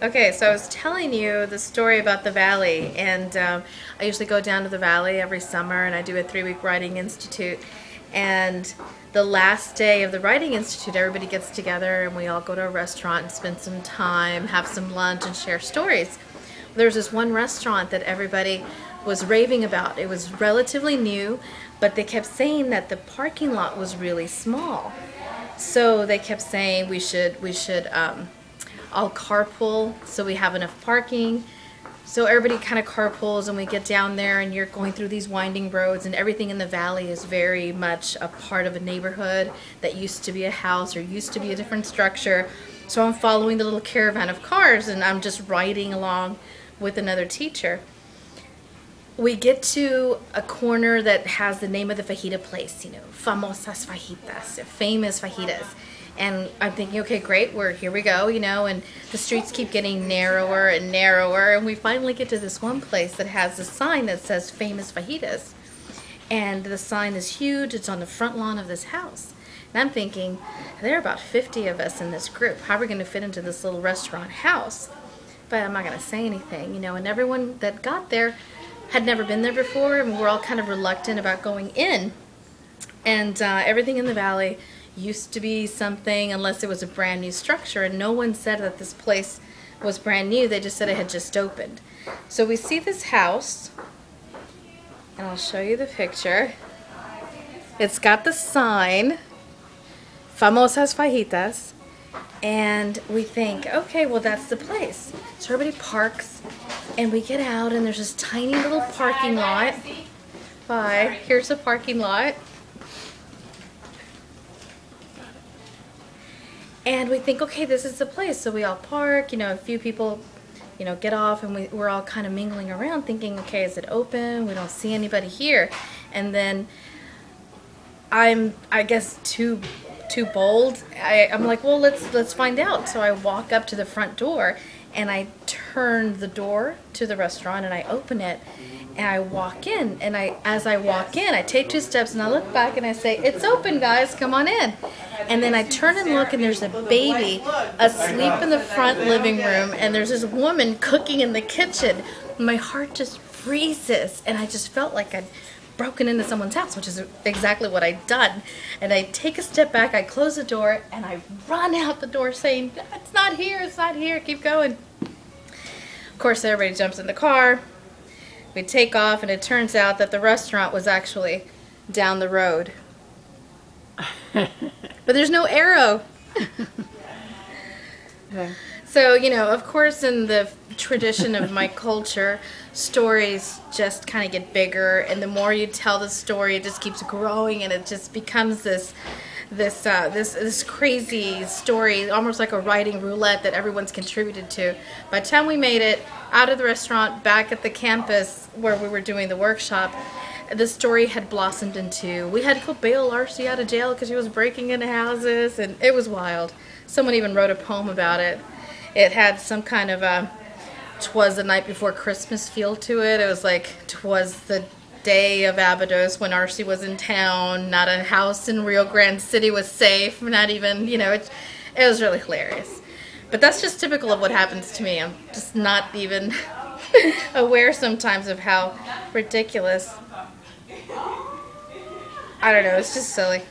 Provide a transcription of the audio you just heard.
Okay, so I was telling you the story about the Valley, and I usually go down to the Valley every summer, and I do a 3-week writing institute. And the last day of the writing institute, everybody gets together, and we all go to a restaurant and spend some time, have some lunch, and share stories. There's this one restaurant that everybody was raving about. It was relatively new, but they kept saying that the parking lot was really small. So they kept saying we should all carpool so we have enough parking. So everybody kind of carpools, and we get down there, and you're going through these winding roads, and everything in the valley is very much a part of a neighborhood that used to be a house or used to be a different structure. So I'm following the little caravan of cars, and I'm just riding along with another teacher. We get to a corner that has the name of the fajita place, famosas fajitas, famous fajitas. And I'm thinking, okay, great, here we go, and the streets keep getting narrower and narrower, and we finally get to this one place that has a sign that says famous fajitas. And the sign is huge, it's on the front lawn of this house. And I'm thinking, there are about 50 of us in this group. How are we going to fit into this little restaurant house? But I'm not going to say anything, and everyone that got there had never been there before, and we're all kind of reluctant about going in. And everything in the valley used to be something unless it was a brand new structure, and no one said that this place was brand new. They just said it had just opened. So we see this house, and I'll show you the picture. It's got the sign, famosas fajitas, and we think, okay, well, that's the place. So everybody parks, and we get out, and there's this tiny little parking lot. Bye. Here's a parking lot. And we think, okay, this is the place. So we all park, a few people, get off, and we're all kind of mingling around thinking, okay, is it open? We don't see anybody here. And then I guess, too bold. I'm like, well, let's find out. So I walk up to the front door, and I turn the door to the restaurant, and I open it, and I walk in. And as I walk in, I take 2 steps, and I look back, and I say, it's open, guys, come on in. And then I turn and look, and there's a baby asleep in the front living room, and there's this woman cooking in the kitchen. My heart just freezes, and I just felt like I'd broken into someone's house, which is exactly what I'd done. And I take a step back, I close the door, and I run out the door saying, it's not here, keep going. Of course, everybody jumps in the car. We take off, and it turns out that the restaurant was actually down the road. But there's no arrow. Okay. So, of course, in the tradition of my culture, stories just kind of get bigger, and the more you tell the story, it just keeps growing, and it just becomes this crazy story, almost like a writing roulette that everyone's contributed to. By the time we made it out of the restaurant, back at the campus where we were doing the workshop, the story had blossomed into, we had to go bail Arcy out of jail because he was breaking into houses, and it was wild. Someone even wrote a poem about it. It had some kind of a "'twas the night before Christmas" feel to it. It was like, 'twas the day of Abydos when Arcy was in town, not a house in Rio Grande City was safe, not even, it was really hilarious. But that's just typical of what happens to me. I'm just not even aware sometimes of how ridiculous. I don't know, it's just silly.